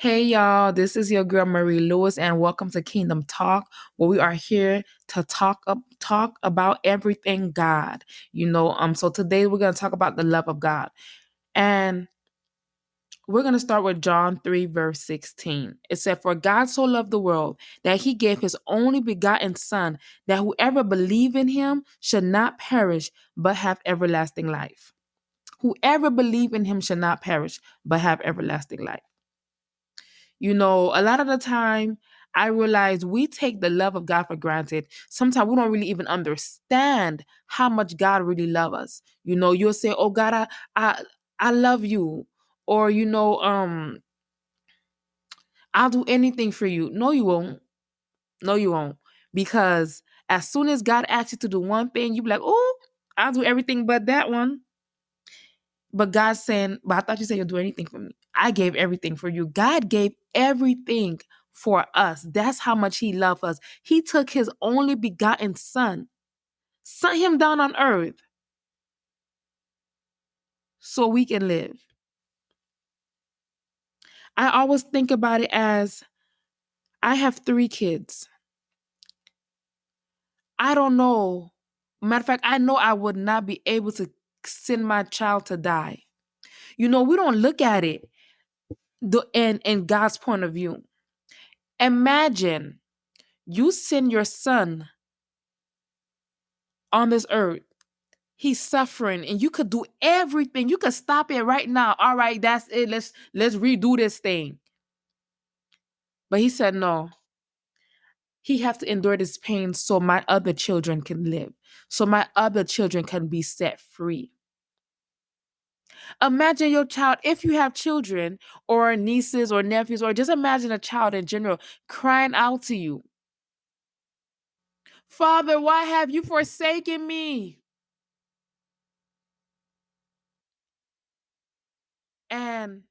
Hey y'all, this is your girl Marie Lewis, and welcome to Kingdom Talk, where we are here to talk about everything God. So today we're gonna talk about the love of God, and we're gonna start with John 3, verse 16. It said, "For God so loved the world that He gave His only begotten Son, that whoever believe in Him should not perish but have everlasting life. Whoever believe in Him should not perish but have everlasting life." A lot of the time, I realize we take the love of God for granted. Sometimes we don't really even understand how much God really loves us. You'll say, "Oh God, I love you," or "I'll do anything for you." No, you won't. No, you won't. Because as soon as God asks you to do one thing, you be like, "Oh, I'll do everything but that one." But God's saying, "But I thought you said you'll do anything for me. I gave everything for you." God gave everything for us. That's how much He loved us. He took His only begotten Son, sent Him down on earth so we can live. I always think about it as I have 3 kids. I don't know. Matter of fact, I know I would not be able to send my child to die. We don't look at it in God's point of view. Imagine you send your son on this earth. He's suffering and you could do everything. You could stop it right now. All right, that's it. Let's redo this thing. But he said no. He have to endure this pain so my other children can live. So my other children can be set free. Imagine your child, if you have children or nieces or nephews, or just imagine a child in general crying out to you, "Father, why have you forsaken me?" And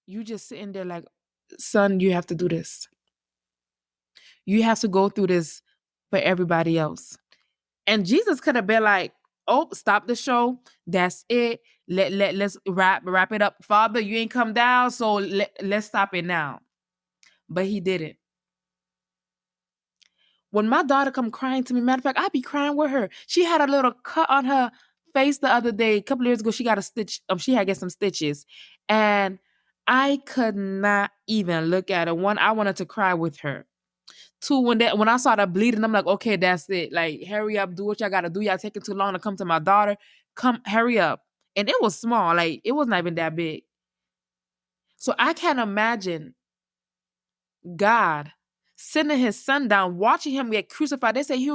you just sitting there like, "Son, you have to do this. You have to go through this for everybody else." And Jesus could have been like, "Oh, stop the show. That's it. Let's wrap it up. Father, you ain't come down, so let's stop it now." But He didn't. When my daughter come crying to me, matter of fact, I be crying with her. She had a little cut on her face the other day. A couple years ago, she got a stitch. She had get some stitches, and I could not even look at her. One, I wanted to cry with her. Two, when I saw that bleeding, I'm like, "Okay, that's it. Like, hurry up, do what y'all gotta do. Y'all taking too long to come to my daughter. Come, hurry up." And it was small, like it was not even that big. So I can't imagine God sending His Son down, watching Him get crucified. They say he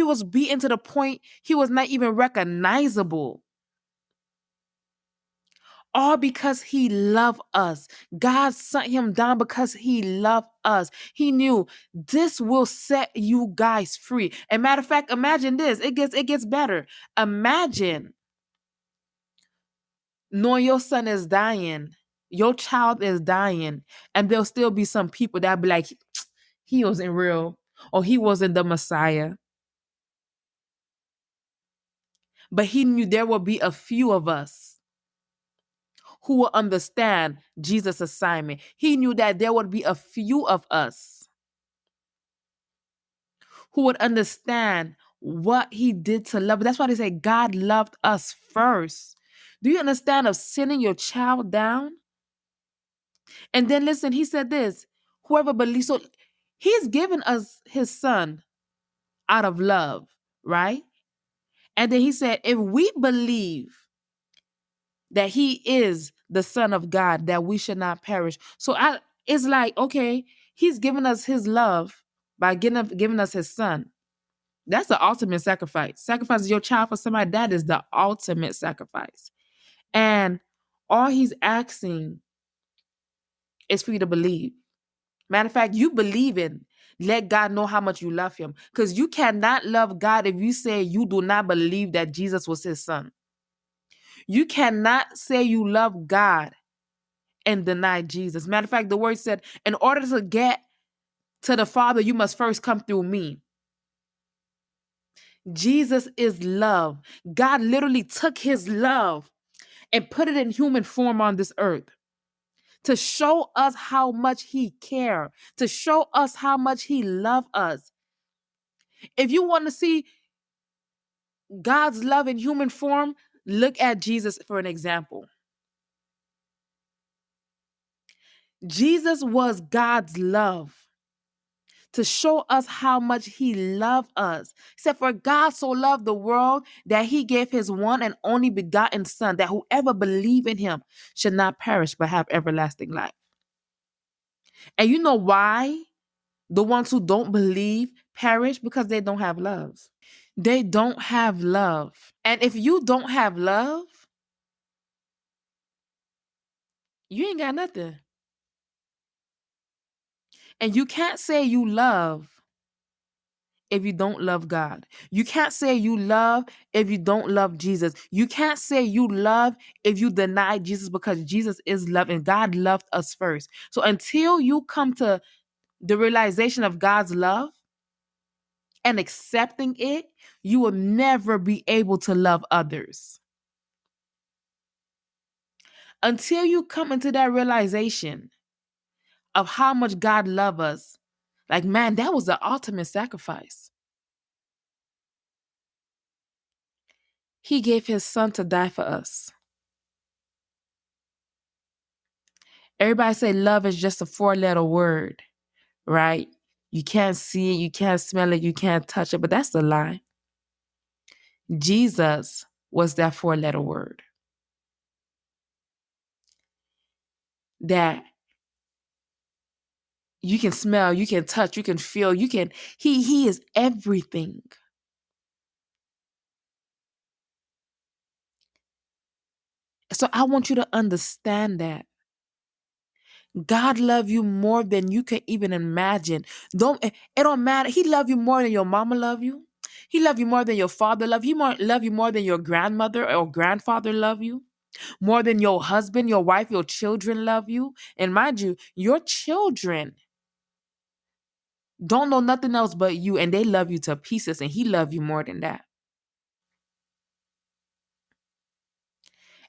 was beaten to the point he was not even recognizable. All because He loved us. God sent Him down because He loved us. He knew this will set you guys free. And matter of fact, imagine this. It gets better. Imagine knowing your son is dying, your child is dying, and there'll still be some people that be like, "He wasn't real," or "He wasn't the Messiah." But He knew there will be a few of us who will understand Jesus' assignment. He knew that there would be a few of us who would understand what He did to love. That's why they say God loved us first. Do you understand of sending your child down? And then listen, He said this, whoever believes, so He's given us His Son out of love, right? And then He said, if we believe that He is the Son of God, that we should not perish. So it's like, okay, He's given us His love by giving us His Son. That's the ultimate sacrifice. Sacrifice your child for somebody, that is the ultimate sacrifice. And all He's asking is for you to believe. Matter of fact, you believe in. Let God know how much you love Him. Because you cannot love God if you say you do not believe that Jesus was His Son. You cannot say you love God and deny Jesus. Matter of fact, the word said, in order to get to the Father, you must first come through me. Jesus is love. God literally took His love and put it in human form on this earth to show us how much he cared, to show us how much he loved us. If you want to see God's love in human form, look at Jesus for an example. Jesus was God's love to show us how much he loved us. He said, for God so loved the world that he gave his one and only begotten son, that whoever believe in him should not perish but have everlasting life. And you know why the ones who don't believe perish? Because they don't have love. They don't have love. And if you don't have love, you ain't got nothing. And you can't say you love if you don't love God. You can't say you love if you don't love Jesus. You can't say you love if you deny Jesus, because Jesus is love and God loved us first. So until you come to the realization of God's love and accepting it, you will never be able to love others. Until you come into that realization of how much God loves us, like, man, that was the ultimate sacrifice. He gave his son to die for us. Everybody say love is just a 4-letter word, right? You can't see it, you can't smell it, you can't touch it, but that's a lie. Jesus was that 4-letter word that you can smell, you can touch, you can feel, he is everything. So I want you to understand that God love you more than you can even imagine. It don't matter. He love you more than your mama love you. He love you more than your father love you. Love you more than your grandmother or grandfather love you. More than your husband, your wife, your children love you. And mind you, your children don't know nothing else but you, and they love you to pieces, and he love you more than that.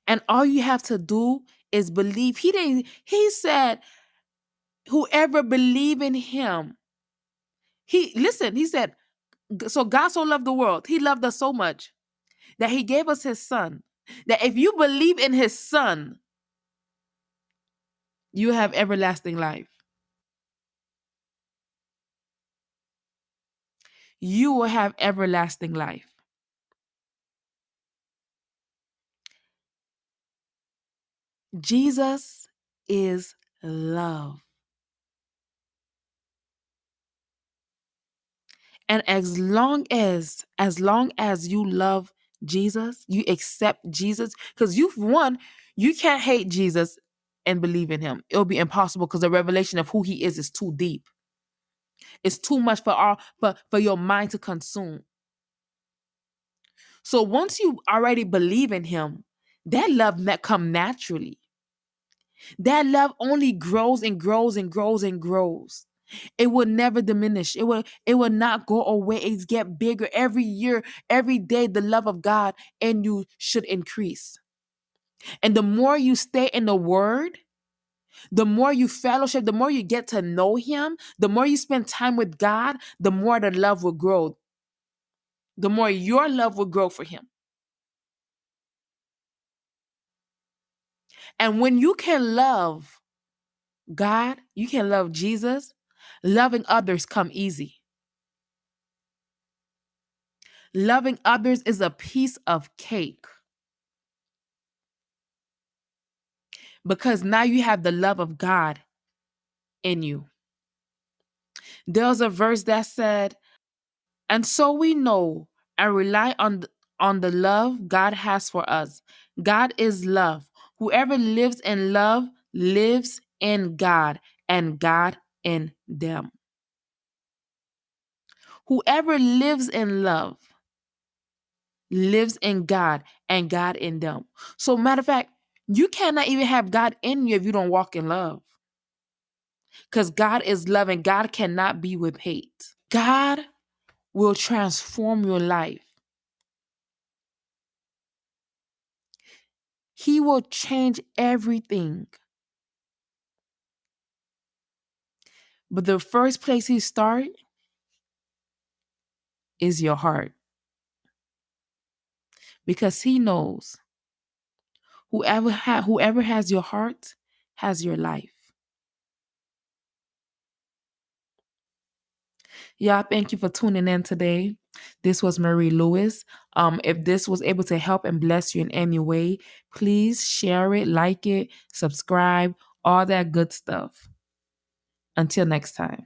And all you have to do is believe. He said, whoever believe in him. He said, so God so loved the world. He loved us so much that he gave us his son. That if you believe in his son, you have everlasting life. You will have everlasting life. Jesus is love. And as long as you love Jesus, you accept Jesus, because you can't hate Jesus and believe in him. It'll be impossible, because the revelation of who he is too deep. It's too much for your mind to consume. So once you already believe in him, that love come naturally. That love only grows and grows and grows and grows. It will never diminish. It will not go away. It get bigger every year, every day. The love of God in you should increase. And the more you stay in the word, the more you fellowship, the more you get to know him, the more you spend time with God, the more the love will grow. The more your love will grow for him. And when you can love God, you can love Jesus, loving others come easy. Loving others is a piece of cake, because now you have the love of God in you. There's a verse that said, and so we know and rely on the love God has for us. God is love. Whoever lives in love lives in God, and God in them. Whoever lives in love lives in God, and God in them. So matter of fact, you cannot even have God in you if you don't walk in love. Because God is love, and God cannot be with hate. God will transform your life. He will change everything. But the first place he start is your heart, because he knows whoever has your heart has your life. Yeah, thank you for tuning in today. This was Marie Lewis. If this was able to help and bless you in any way, please share it, like it, subscribe, all that good stuff. Until next time.